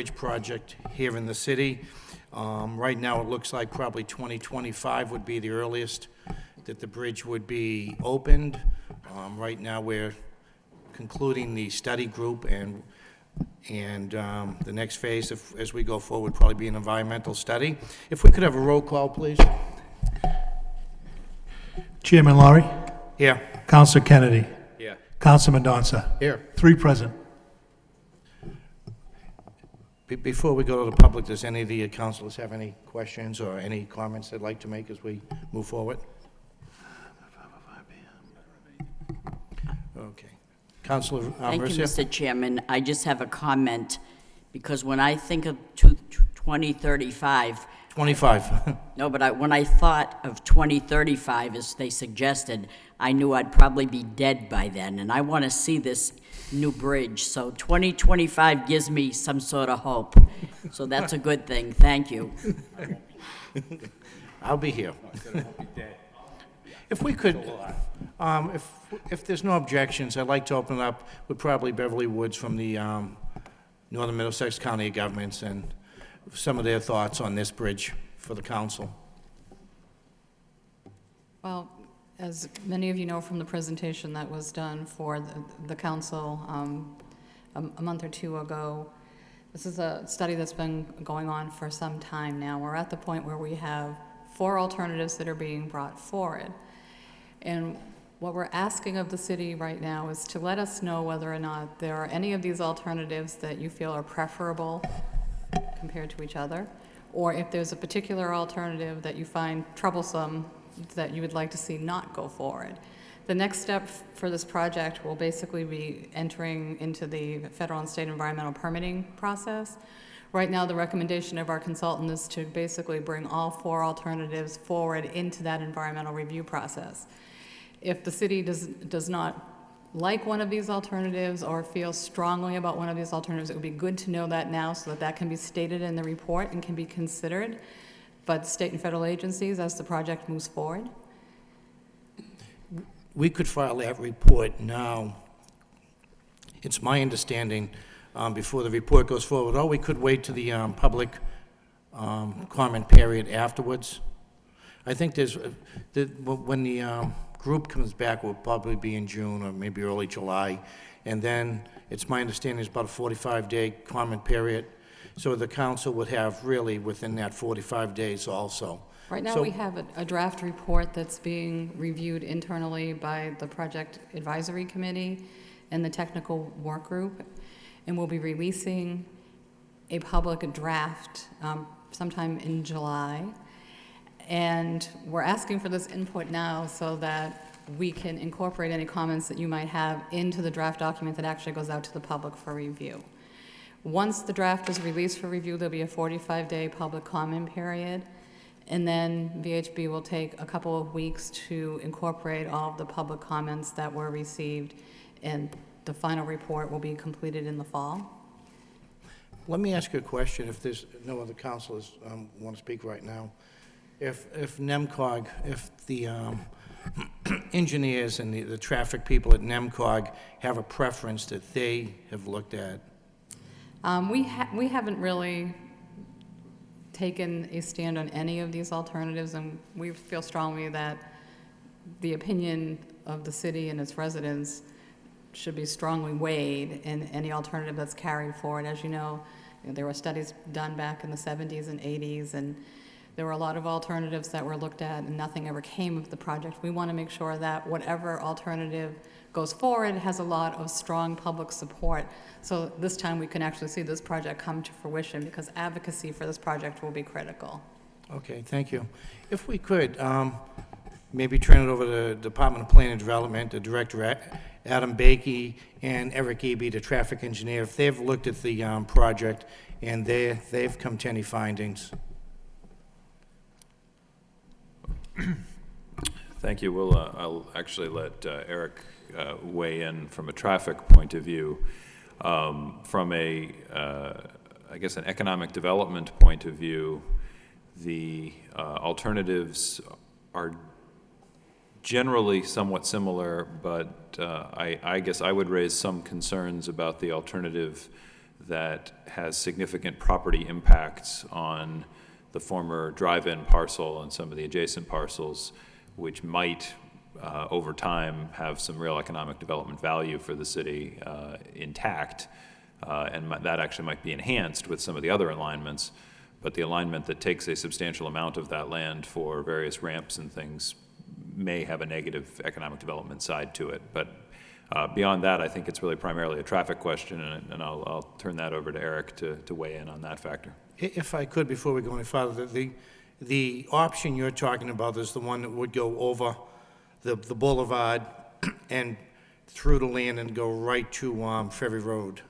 bridge project here in the city. Right now, it looks like probably 2025 would be the earliest that the bridge would be opened. Right now, we're concluding the study group, and the next phase, as we go forward, would probably be an environmental study. If we could have a roll call, please. Chairman Laurie, Here. Councilor Kennedy, Yeah. Councilor Mendonça. Here. 3 present. Before we go to the public, does any of the councilors have any questions or any comments they'd like to make as we move forward? Okay. Councilor Thank you, Mercia? Mr. Chairman. I just have a comment, because when I think of 2035, 25. no, but when I thought of 2035, as they suggested, I knew I'd probably be dead by then, and I want to see this new bridge. So 2025 gives me some sort of hope. So that's a good thing. Thank you. I'll be here. If we could, if there's no objections, I'd like to open it up with probably Beverly Woods from the Northern Middlesex County Governments and some of their thoughts on this bridge for the council. Well, as many of you know from the presentation that was done for the council a month or two ago, this is a study that's been going on for some time now. We're at the point where we have 4 alternatives that are being brought forward. And what we're asking of the city right now is to let us know whether or not there are any of these alternatives that you feel are preferable compared to each other, or if there's a particular alternative that you find troublesome that you would like to see not go forward. The next step for this project will basically be entering into the federal and state environmental permitting process. Right now, the recommendation of our consultant is to basically bring all 4 alternatives forward into that environmental review process. If the city does not like one of these alternatives or feels strongly about one of these alternatives, it would be good to know that now so that that can be stated in the report and can be considered by the state and federal agencies as the project moves forward. We could file that report now. It's my understanding, before the report goes forward, or we could wait to the public comment period afterwards. I think when the group comes back, will probably be in June or maybe early July, and then it's my understanding it's about a 45-day comment period. So the council would have really within that 45 days also. Right now, So- we have a draft report that's being reviewed internally by the Project Advisory Committee and the Technical Work Group, and we'll be releasing a public draft sometime in July. And we're asking for this input now so that we can incorporate any comments that you might have into the draft document that actually goes out to the public for review. Once the draft is released for review, there'll be a 45-day public comment period, and then VHB will take a couple of weeks to incorporate all of the public comments that were received, and the final report will be completed in the fall. Let me ask you a question, if there's no other councilors want to speak right now. If NEMCOG, if the engineers and the traffic people at NEMCOG have a preference that they have looked at? We haven't really taken a stand on any of these alternatives, and we feel strongly that the opinion of the city and its residents should be strongly weighed in any alternative that's carried forward. As you know, there were studies done back in the 70s and 80s, and there were a lot of alternatives that were looked at, and nothing ever came of the project. We want to make sure that whatever alternative goes forward has a lot of strong public support. So this time we can actually see this project come to fruition, because advocacy for this project will be critical. Okay, thank you. If we could, maybe turn it over to the Department of Planning and Development, the Director Adam Bakey and Eric Eby, the traffic engineer, if they've looked at the project and they've come to any findings. Thank you. Well, I'll actually let Eric weigh in from a traffic point of view. From a, I guess, an economic development point of view, the alternatives are generally somewhat similar, but I guess I would raise some concerns about the alternative that has significant property impacts on the former drive-in parcel and some of the adjacent parcels, which might, over time, have some real economic development value for the city intact, and that actually might be enhanced with some of the other alignments. But the alignment that takes a substantial amount of that land for various ramps and things may have a negative economic development side to it. But beyond that, I think it's really primarily a traffic question, and I'll turn that over to Eric to weigh in on that factor. If I could, before we go any farther, the option you're talking about is the one that would go over the boulevard and through the land and go right to Ferry Road.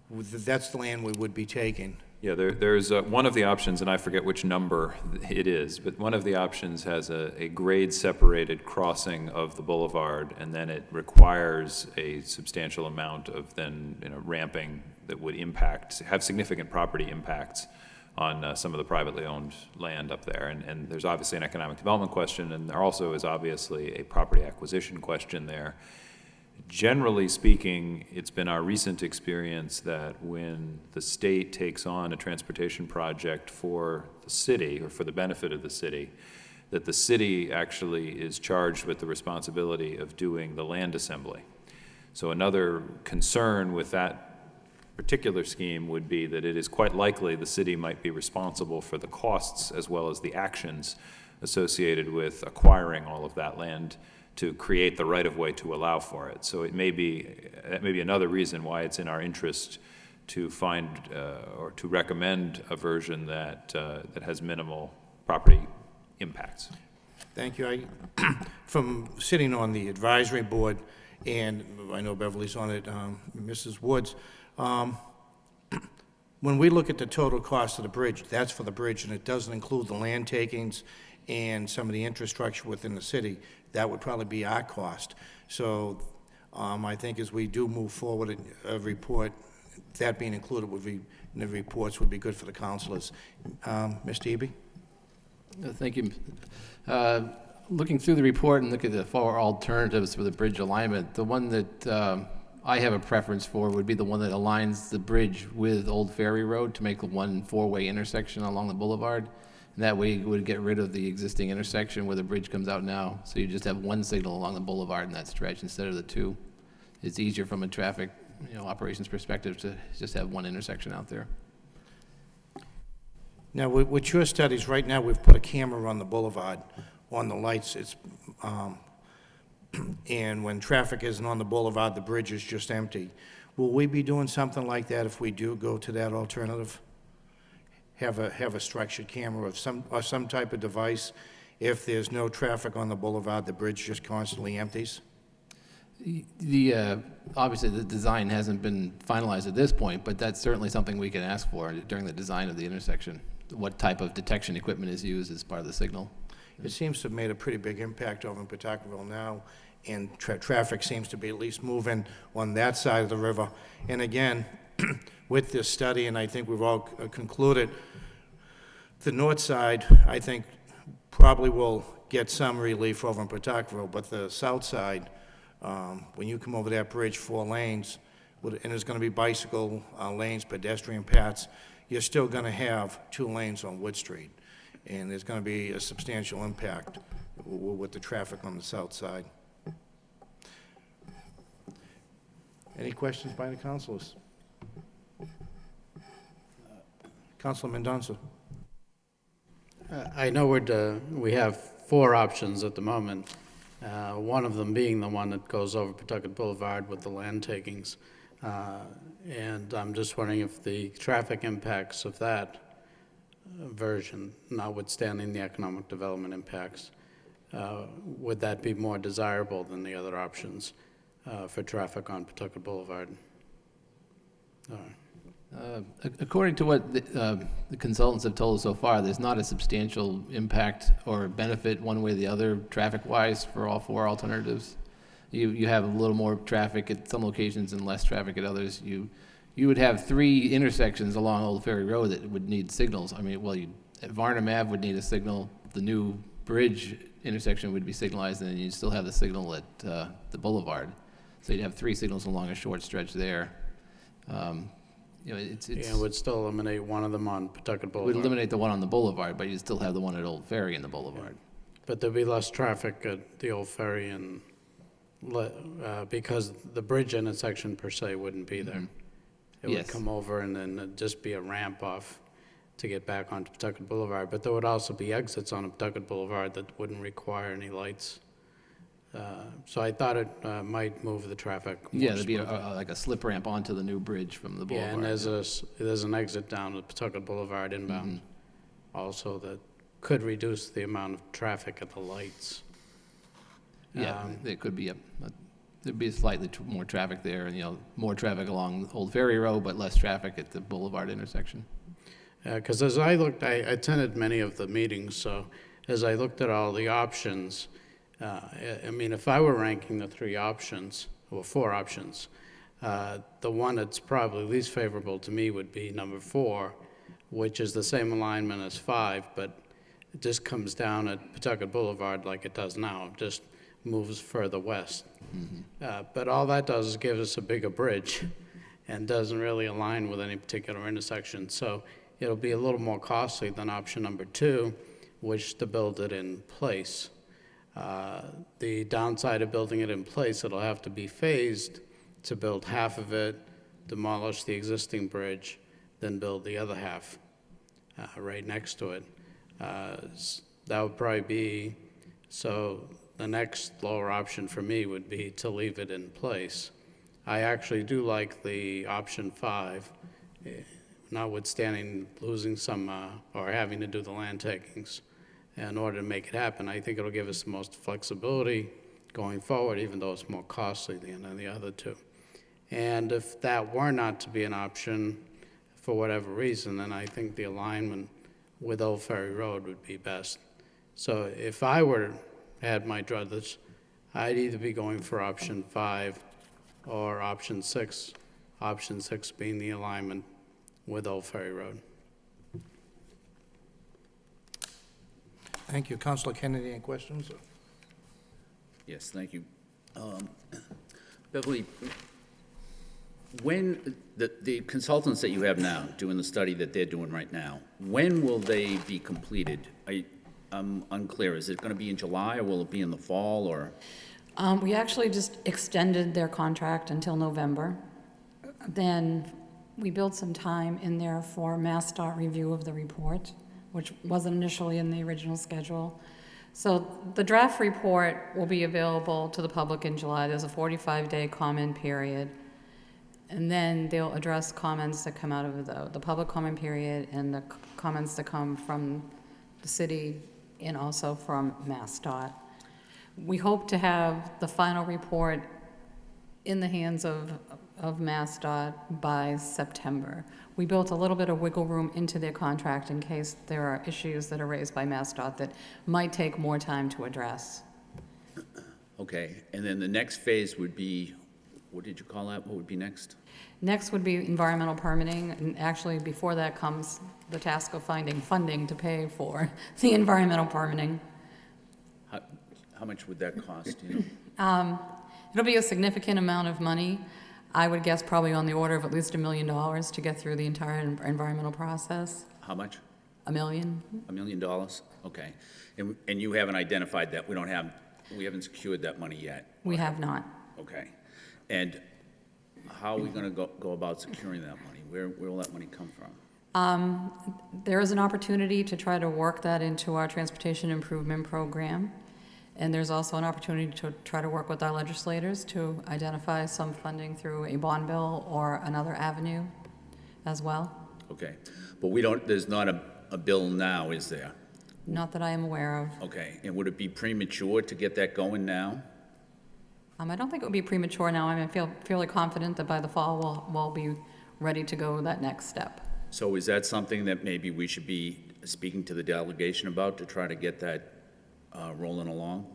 That's the land we would be taking. Yeah, there's one of the options, and I forget which number it is, but one of the options has a grade-separated crossing of the boulevard, and then it requires a substantial amount of then, ramping that would have significant property impacts on some of the privately owned land up there. And there's obviously an economic development question, and there also is obviously a property acquisition question there. Generally speaking, it's been our recent experience that when the state takes on a transportation project for the city or for the benefit of the city, that the city actually is charged with the responsibility of doing the land assembly. So another concern with that particular scheme would be that it is quite likely the city might be responsible for the costs as well as the actions associated with acquiring all of that land to create the right-of-way to allow for it. So that may be another reason why it's in our interest to find or to recommend a version that has minimal property impacts. Thank you. From sitting on the advisory board, and I know Beverly's on it, Mrs. Woods, when we look at the total cost of the bridge, that's for the bridge, and it doesn't include the land takings and some of the infrastructure within the city. That would probably be our cost. So I think as we do move forward, a report, that being included would be, in the reports would be good for the councilors. Mr. Eby? Thank you. Looking through the report and looking at the four alternatives for the bridge alignment, the one that I have a preference for would be the one that aligns the bridge with Old Ferry Road to make one four-way intersection along the boulevard. And that way you would get rid of the existing intersection where the bridge comes out now. So you just have one signal along the boulevard in that stretch instead of the two. It's easier from a traffic, operations perspective to just have one intersection out there. Now, with your studies, right now, we've put a camera on the boulevard, on the lights. It's, and when traffic isn't on the boulevard, the bridge is just empty. Will we be doing something like that if we do go to that alternative? Have a structured camera or some type of device? If there's no traffic on the boulevard, the bridge just constantly empties? Obviously, the design hasn't been finalized at this point, but that's certainly something we can ask for during the design of the intersection. What type of detection equipment is used as part of the signal? It seems to have made a pretty big impact over in Pawtuckaville now, and traffic seems to be at least moving on that side of the river. And again, with this study, and I think we've all concluded, the north side, I think, probably will get some relief over in Pawtuckaville, but the south side, when you come over that bridge, 4 lanes, and there's going to be bicycle lanes, pedestrian paths, you're still going to have 2 lanes on Wood Street, and there's going to be a substantial impact with the traffic on the south side. Any questions by the councilors? Councilor Mendonça. I know we have 4 options at the moment, one of them being the one that goes over Pawtucket Boulevard with the land takings. And I'm just wondering if the traffic impacts of that version, notwithstanding the economic development impacts, would that be more desirable than the other options for traffic on Pawtucket Boulevard? All right. According to what the consultants have told us so far, there's not a substantial impact or benefit one way or the other traffic-wise for all 4 alternatives. You have a little more traffic at some locations and less traffic at others. You would have 3 intersections along Old Ferry Road that would need signals. I mean, well, at Varnum Ave would need a signal. The new bridge intersection would be signalized, and then you'd still have the signal at the boulevard. So you'd have 3 signals along a short stretch there. you know, it's, Yeah, it would still eliminate one of them on Pawtucket it would Boulevard. eliminate the one on the boulevard, but you still have the one at Old Ferry in the boulevard. But there'd be less traffic at the old ferry and, because the bridge intersection per se wouldn't be there. It would Yes. come over and then it'd just be a ramp off to get back onto Pawtucket Boulevard. But there would also be exits on Pawtucket Boulevard that wouldn't require any lights. So I thought it might move the traffic more Yeah, there'd be smoothly. like a slip ramp onto the new bridge from the Yeah, boulevard. and there's an exit down at Pawtucket Boulevard inbound also that could reduce the amount of traffic at the lights. Yeah, there could be there'd be slightly more traffic there, and, you know, more traffic along Old Ferry Road, but less traffic at the boulevard intersection. Because as I looked, I attended many of the meetings, so as I looked at all the options, I mean, if I were ranking the three options, or four options, the one that's probably least favorable to me would be number 4, which is the same alignment as 5, but it just comes down at Pawtucket Boulevard like it does now, it just moves further west. But all that does is give us a bigger bridge and doesn't really align with any particular intersection. So it'll be a little more costly than option number 2, which to build it in place. The downside of building it in place, it'll have to be phased to build half of it, demolish the existing bridge, then build the other half right next to it. That would probably be, so the next lower option for me would be to leave it in place. I actually do like the option 5, notwithstanding losing some, or having to do the land takings in order to make it happen. I think it'll give us the most flexibility going forward, even though it's more costly than the other two. And if that were not to be an option, for whatever reason, then I think the alignment with Old Ferry Road would be best. So if I were had my druthers, I'd either be going for option 5 or option 6, option 6 being the alignment with Old Ferry Road. Thank you. Councilor Kennedy, any questions? Yes, thank you. Beverly, when, the consultants that you have now, doing the study that they're doing right now, when will they be completed? I'm unclear. Is it going to be in July, or will it be in the fall, or? We actually just extended their contract until November. Then we built some time in there for MassDOT review of the report, which wasn't initially in the original schedule. So the draft report will be available to the public in July. There's a 45-day comment period. And then they'll address comments that come out of the public comment period and the comments that come from the city and also from MassDOT. We hope to have the final report in the hands of MassDOT by September. We built a little bit of wiggle room into their contract in case there are issues that are raised by MassDOT that might take more time to address. Okay, and then the next phase would be, what did you call that? What would be next? Next would be environmental permitting, and actually before that comes the task of finding funding to pay for the environmental permitting. How much would that cost, you know? It'll be a significant amount of money. I would guess probably on the order of at least $1 million to get through the entire environmental process. How much? $1 million? $1 million? Okay. And you haven't identified that, we haven't secured that money yet? We have not. Okay. And how are we going to go about securing that money? Where will that money come from? There is an opportunity to try to work that into our transportation improvement program. And there's also an opportunity to try to work with our legislators to identify some funding through a bond bill or another avenue as well. Okay. But there's not a bill now, is there? Not that I am aware of. Okay. And would it be premature to get that going now? I don't think it would be premature now. I feel fairly confident that by the fall we'll be ready to go that next step. So is that something that maybe we should be speaking to the delegation about to try to get that rolling along?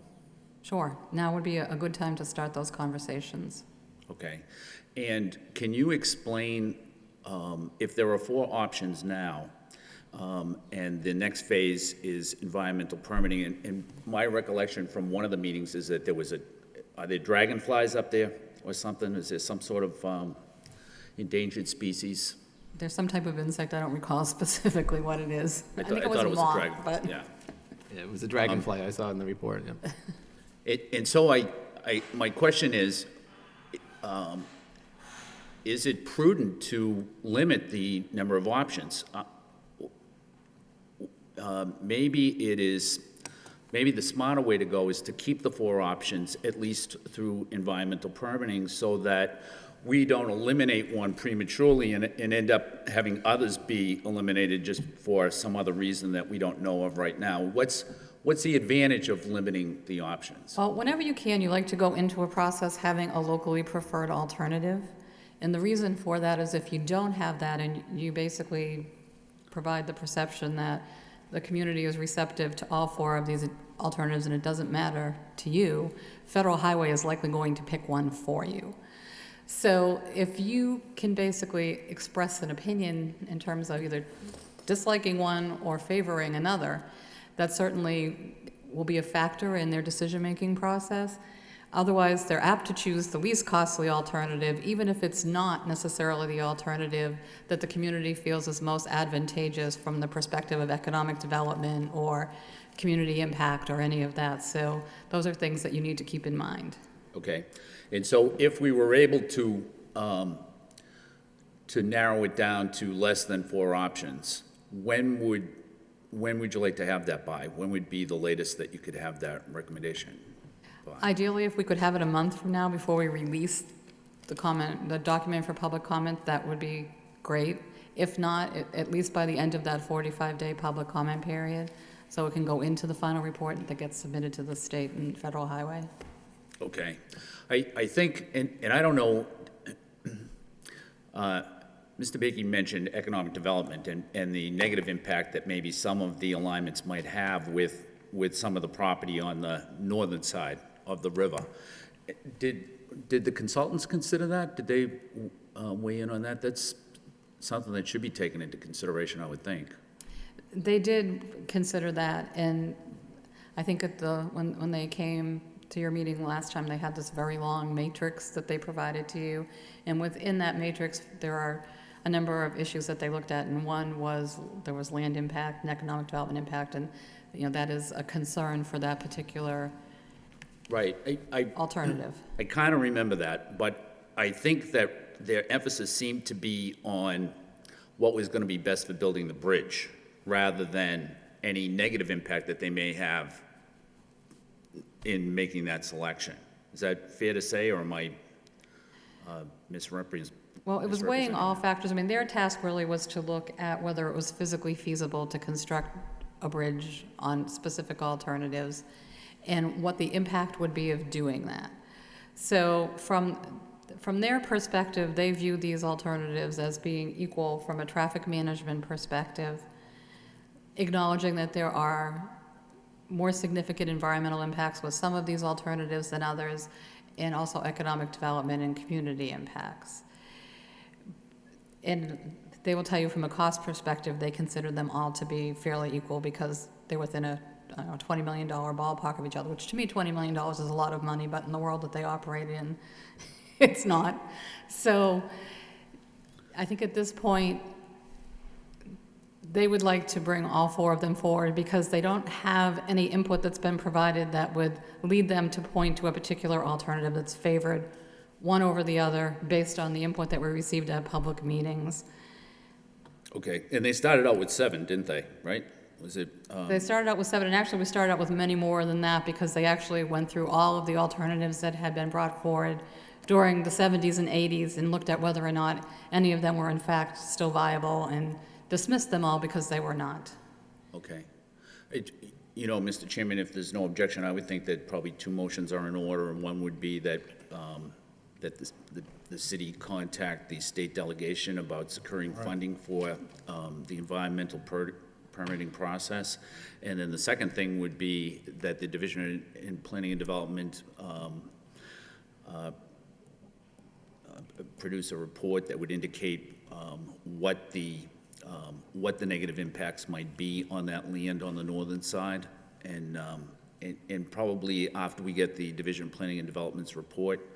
Sure. Now would be a good time to start those conversations. Okay. And can you explain, if there are 4 options now, and the next phase is environmental permitting, and my recollection from one of the meetings is that are there dragonflies up there or something? Is there some sort of endangered species? There's some type of insect, I don't recall specifically what it is. I think it was thought a it was moth, a dragon, but. yeah. Yeah, it was a dragonfly I saw in the report, yeah. And so my question is it prudent to limit the number of options? Maybe the smarter way to go is to keep the 4 options, at least through environmental permitting, so that we don't eliminate one prematurely and end up having others be eliminated just for some other reason that we don't know of right now. What's the advantage of limiting the options? Well, whenever you can, you like to go into a process having a locally preferred alternative. And the reason for that is if you don't have that and you basically provide the perception that the community is receptive to all 4 of these alternatives and it doesn't matter to you, Federal Highway is likely going to pick one for you. So if you can basically express an opinion in terms of either disliking one or favoring another, that certainly will be a factor in their decision-making process. Otherwise, they're apt to choose the least costly alternative, even if it's not necessarily the alternative that the community feels is most advantageous from the perspective of economic development or community impact or any of that. So those are things that you need to keep in mind. Okay, and so if we were able to narrow it down to less than 4 options, when would you like to have that by? When would be the latest that you could have that recommendation by? Ideally, if we could have it a month from now before we release the document for public comment, that would be great. If not, at least by the end of that 45-day public comment period, so it can go into the final report that gets submitted to the state and Federal Highway. Okay. I think, and I don't know, Mr. Bakey mentioned economic development and the negative impact that maybe some of the alignments might have with some of the property on the northern side of the river. Did the consultants consider that? Did they weigh in on that? That's something that should be taken into consideration, I would think. They did consider that, and I think when they came to your meeting last time, they had this very long matrix that they provided to you, and within that matrix, there are a number of issues that they looked at, and one was there was land impact and economic development impact, and that is a concern for that particular Right. alternative. I kind of remember that, but I think that their emphasis seemed to be on what was going to be best for building the bridge, rather than any negative impact that they may have in making that selection. Is that fair to say, or am I misrepresenting? Well, it was weighing all factors. I mean, their task really was to look at whether it was physically feasible to construct a bridge on specific alternatives and what the impact would be of doing that. So from their perspective, they view these alternatives as being equal from a traffic management perspective, acknowledging that there are more significant environmental impacts with some of these alternatives than others, and also economic development and community impacts. And they will tell you from a cost perspective, they consider them all to be fairly equal because they're within a $20 million ballpark of each other, which to me, $20 million is a lot of money, but in the world that they operate in, it's not. So I think at this point, they would like to bring all 4 of them forward because they don't have any input that's been provided that would lead them to point to a particular alternative that's favored one over the other based on the input that we received at public meetings. Okay, and they started out with 7, didn't they, right? Was it? They started out with 7, and actually we started out with many more than that because they actually went through all of the alternatives that had been brought forward during the 70s and 80s and looked at whether or not any of them were in fact still viable and dismissed them all because they were not. Okay. Mr. Chairman, if there's no objection, I would think that probably 2 motions are in order, and one would be that the city contact the state delegation about securing funding for the environmental permitting process. And then the second thing would be that the Division in Planning and Development produce a report that would indicate what the negative impacts might be on that land on the northern side. And probably after we get the Division of Planning and Development's report,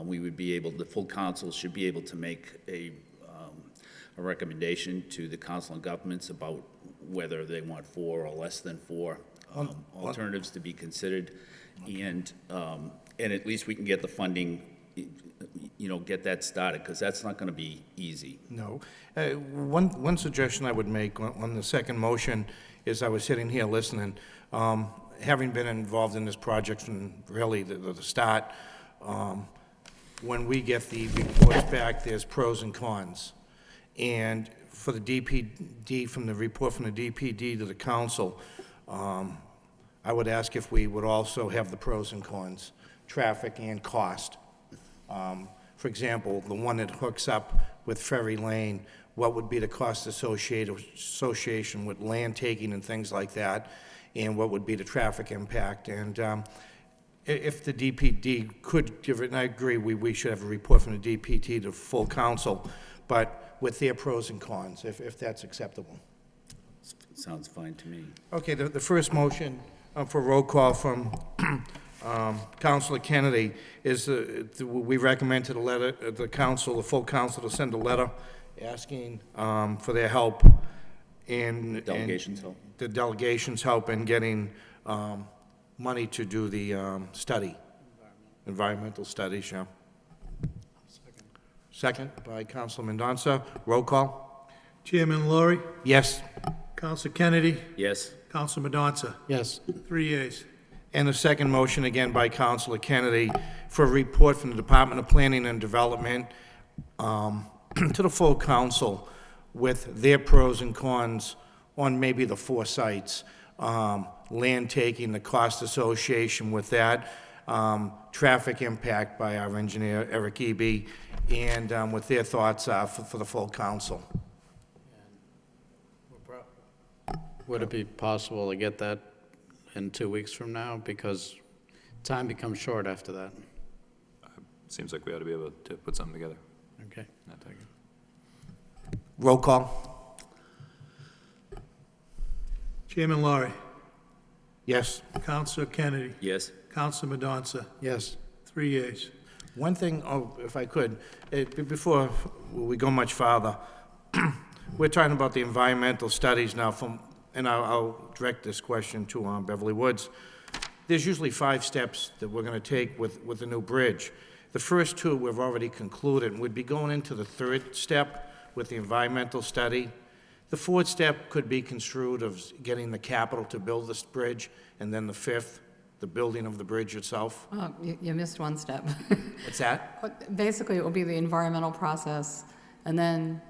we would be able, the full council should be able to make a a recommendation to the council and governments about whether they want 4 or less than 4 alternatives to be considered. And at least we can get the funding, get that started, because that's not going to be easy. No. One suggestion I would make on the second motion is I was sitting here listening, having been involved in this project from really the start, when we get the reports back, there's pros and cons. And for the DPD, from the report from the DPD to the council, I would ask if we would also have the pros and cons, traffic and cost. For example, the one that hooks up with Ferry Lane, what would be the cost association with land taking and things like that, and what would be the traffic impact? And if the DPD could give it, and I agree, we should have a report from the DPD to full council, but with their pros and cons, if that's acceptable. Sounds fine to me. Okay, the first motion for roll call from Councilor Kennedy is we recommend to the full council to send a letter asking for their help in... Delegations help. The delegations help in getting money to do the study, environmental studies, yeah. Second by Councilor Mendonça. Roll call? Chairman Laurie, Yes. Council Kennedy, Yes? Council Mendonça. Yes. 3 yeas. And the second motion, again by Councilor Kennedy, for a report from the Department of Planning and Development to the full council with their pros and cons on maybe the 4 sites. Land taking, the cost association with that, traffic impact by our engineer, Eric Eby, and what their thoughts are for the full council. Would it be possible to get that in 2 weeks from now? Because time becomes short after that. Seems like we ought to be able to put something together. Okay. Roll call? Chairman Laurie, Yes. Council Kennedy, Yes? Council Mendonça. Yes. 3 yeas. One thing, if I could, before we go much farther, we're talking about the environmental studies now and I'll direct this question to Beverly Woods. There's usually 5 steps that we're going to take with the new bridge. The first 2 we've already concluded, and we'd be going into the 3rd step with the environmental study. The 4th step could be construed of getting the capital to build this bridge, and then the 5th, the building of the bridge itself. Oh, you missed one step. What's that? Basically, it will be the environmental process, and then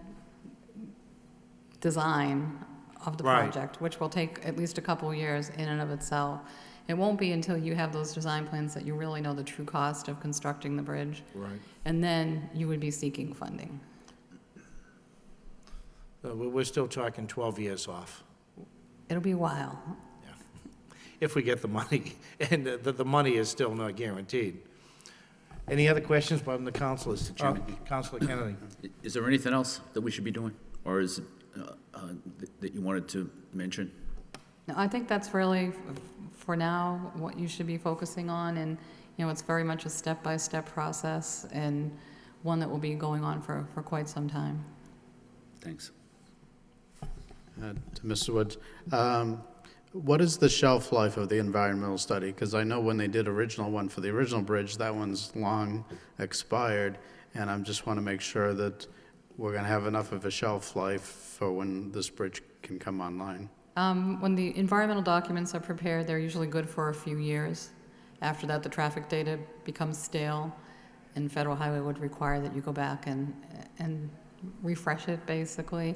design of the Right. project, which will take at least a couple years in and of itself. It won't be until you have those design plans that you really know the true cost of constructing the bridge. Right. And then you would be seeking funding. We're still talking 12 years off. It'll be a while. If we get the money, and the money is still not guaranteed. Any other questions by the councilors? Councilor Kennedy. Is there anything else that we should be doing? Or is it that you wanted to mention? No, I think that's really, for now, what you should be focusing on, and, it's very much a step-by-step process, and one that will be going on for quite some time. Thanks. To Mr. Woods, what is the shelf life of the environmental study? Because I know when they did original one for the original bridge, that one's long expired, and I just want to make sure that we're going to have enough of a shelf life for when this bridge can come online. When the environmental documents are prepared, they're usually good for a few years. After that, the traffic data becomes stale, and Federal Highway would require that you go back and refresh it, basically.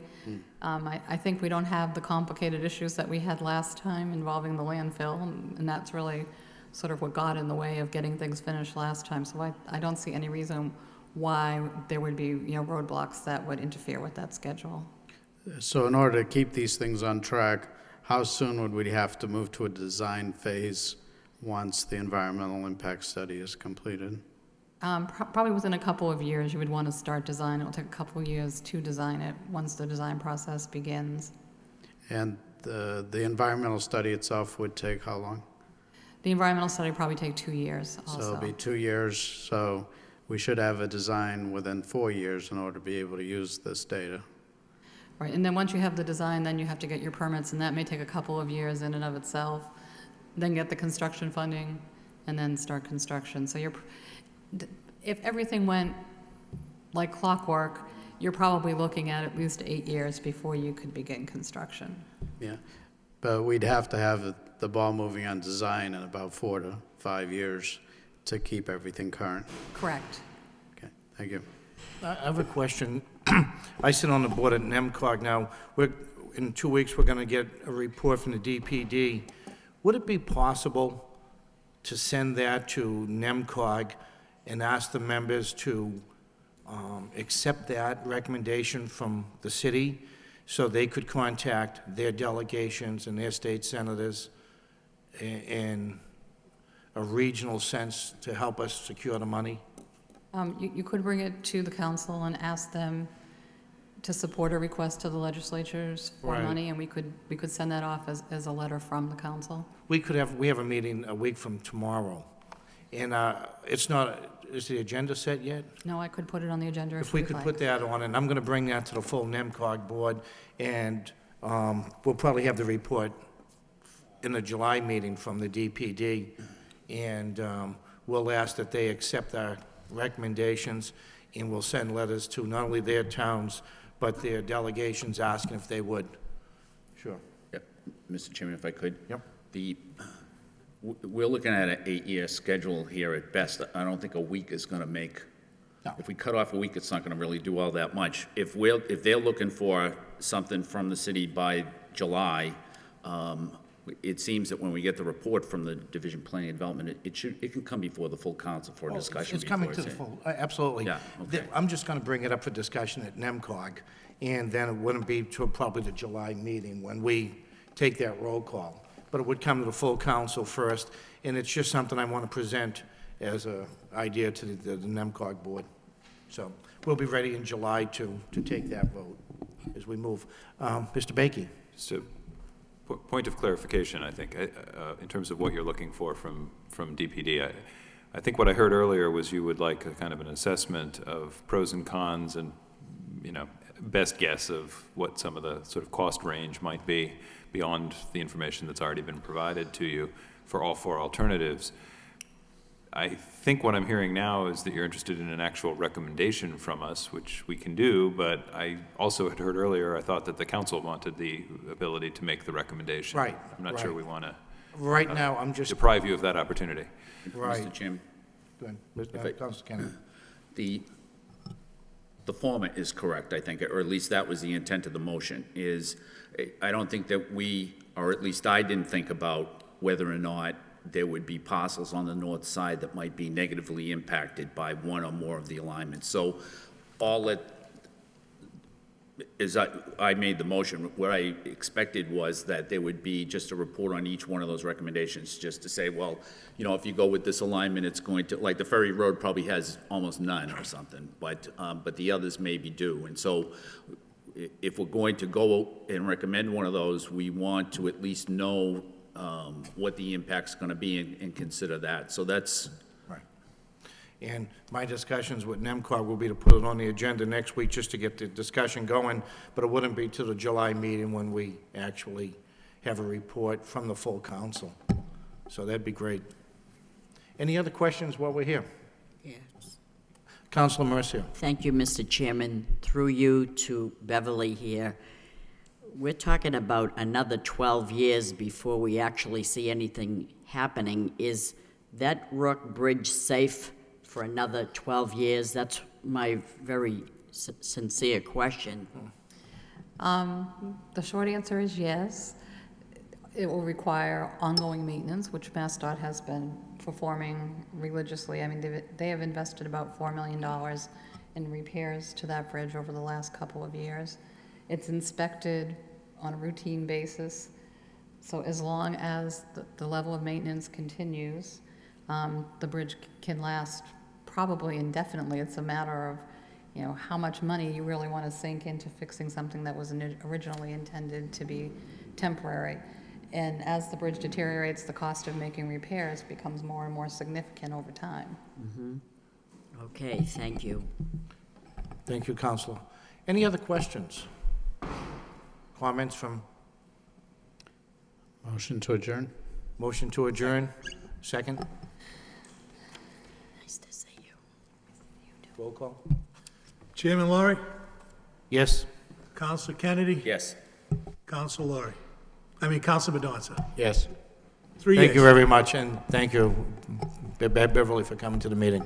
I think we don't have the complicated issues that we had last time involving the landfill, and that's really sort of what got in the way of getting things finished last time. So I don't see any reason why there would be, roadblocks that would interfere with that schedule. So in order to keep these things on track, how soon would we have to move to a design phase once the environmental impact study is completed? Probably within a couple of years, you would want to start design. It'll take a couple of years to design it once the design process begins. And the environmental study itself would take how long? The environmental study would probably take 2 years also. So it'll be 2 years, so we should have a design within 4 years in order to be able to use this data. Right, and then once you have the design, then you have to get your permits, and that may take a couple of years in and of itself. Then get the construction funding, and then start construction. So if everything went like clockwork, you're probably looking at least 8 years before you could begin construction. Yeah, but we'd have to have the ball moving on design in about 4 to 5 years to keep everything current. Correct. Okay, thank you. I have a question. I sit on the board at NEMCOG now. In 2 weeks, we're going to get a report from the DPD. Would it be possible to send that to NEMCOG and ask the members to accept that recommendation from the city so they could contact their delegations and their state senators in a regional sense to help us secure the money? You could bring it to the council and ask them to support a request to the legislatures for Right. money, and we could send that off as a letter from the council. We have a meeting a week from tomorrow, and is the agenda set yet? No, I could put it on the agenda If if we you'd could like. put that on, and I'm going to bring that to the full NEMCOG board, and we'll probably have the report in the July meeting from the DPD, and we'll ask that they accept our recommendations, and we'll send letters to not only their towns, but their delegations asking if they would. Sure. Yep. Mr. Chairman, if I could? Yep. We're looking at an 8-year schedule here at best. I don't think a week is going to make, No. if we cut off a week, it's not going to really do all that much. If they're looking for something from the city by July, it seems that when we get the report from the Division Planning and Development, it can come before the full council for a discussion. It's coming before to the it's- full, absolutely. Yeah, okay. I'm just going to bring it up for discussion at NEMCOG, and then it wouldn't be till probably the July meeting when we take that roll call. But it would come to the full council first, and it's just something I want to present as an idea to the NEMCOG board. So we'll be ready in July to take that vote as we move. Mr. Bakey? So, point of clarification, I think, in terms of what you're looking for from DPD. I think what I heard earlier was you would like a kind of an assessment of pros and cons and, best guess of what some of the sort of cost range might be beyond the information that's already been provided to you for all 4 alternatives. I think what I'm hearing now is that you're interested in an actual recommendation from us, which we can do, but I also had heard earlier, I thought that the council wanted the ability to make the recommendation. Right, I'm not sure right. we want to Right now, I'm just, deprive you of that opportunity. right. Mr. Chairman? Go ahead. Councilor Kennedy. The format is correct, I think, or at least that was the intent of the motion, I don't think that we, or at least I didn't think about whether or not there would be parcels on the north side that might be negatively impacted by one or more of the alignments. So all that is, I made the motion, what I expected was that there would be just a report on each one of those recommendations, just to say, well, if you go with this alignment, it's going to, like the Ferry Road probably has almost none or something, but the others maybe do. And so if we're going to go and recommend one of those, we want to at least know what the impact's going to be and consider that. So that's, Right. And my discussions with NEMCOG will be to put it on the agenda next week just to get the discussion going, but it wouldn't be to the July meeting when we actually have a report from the full council. So that'd be great. Any other questions while we're here? Yes. Councilor Mercier. Thank you, Mr. Chairman. Through you to Beverly here. We're talking about another 12 years before we actually see anything happening. Is that Rook Bridge safe for another 12 years? That's my very sincere question. The short answer is yes. It will require ongoing maintenance, which MassDOT has been performing religiously. I mean, they have invested about $4 million in repairs to that bridge over the last couple of years. It's inspected on a routine basis. So as long as the level of maintenance continues, the bridge can last probably indefinitely. It's a matter of, how much money you really want to sink into fixing something that was originally intended to be temporary. And as the bridge deteriorates, the cost of making repairs becomes more and more significant over time. Okay, thank you. Thank you, Councilor. Any other questions? comments from, Motion to adjourn? motion to adjourn? Second? Nice to see you. Roll call? Chairman Laurie, Yes? Counsel Kennedy, Yes. Counsel Mendoza. Yes. 3 Thank you yeas. very much, and thank you, Beverly, for coming to the meeting.